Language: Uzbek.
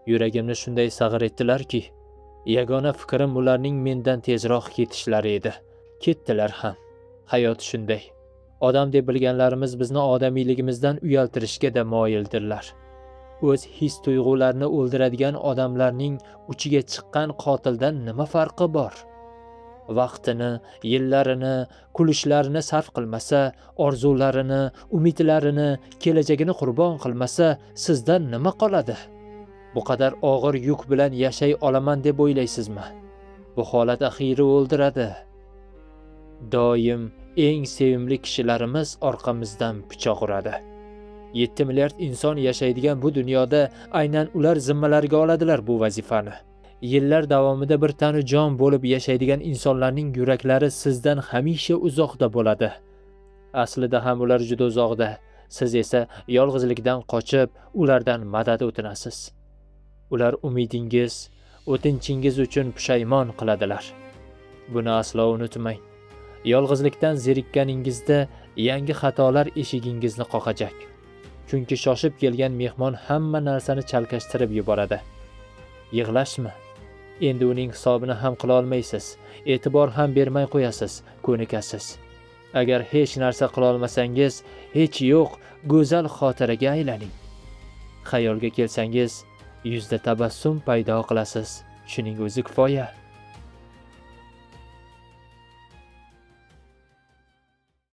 Yuragimni shunday sag'ir etdilarki, yagona fikrim ularning mendan tezroq ketishlari edi. Ketdilar ham. Hayot shunday. Odam deb bilganlarimiz bizni odamiyligimizdan uyaltirishga-da moyildirlar. O'z his-tuyg'ularini o'ldiradigan odamlarning uchiga chiqqan qotildan nima farqi bor? Vaqtini, yillarini, kulishlarini sarf qilmasa, orzularini, umidlarini, kelajagini qurbon qilmasa, sizdan nima qoladi? Bu qadar og'ir yuk bilan yashay olaman deb o'ylaysizmi? Bu holat axiyri o'ldiradi. Doim eng sevimli kishilarimiz orqamizdan pichoq uradi. 7 milliard inson yashaydigan bu dunyoda aynan ular zimmalariga oladilar bu vazifani. Yillar davomida bir tanu jon bo'lib yashaydigan insonlarning yuraklari sizdan hamisha uzoqda bo'ladi. Aslida ham ular juda uzoqda. Siz esa yolg'izlikdan qochib, ulardan madad o'tinasiz. Ular umidingiz, o'tinchingiz uchun pushaymon qiladilar. Buni aslo unutmang. Yolg'izlikdan zerikkaningizda yangi xatolar eshigingizni qoqajak. Chunki shoshib kelgan mehmon hamma narsani chalkashtirib yuboradi. Yig'lashmi? Endi uning hisobini ham qila olmaysiz. E'tibor ham bermay qo'yasiz, ko'nikasiz. Agar hech narsa qila olmasangiz, hech yo'q go'zal xotiraga aylaning. Xayolga kelsangiz, yuzda tabassum paydo qilasiz. Shuning o'zi kifoya.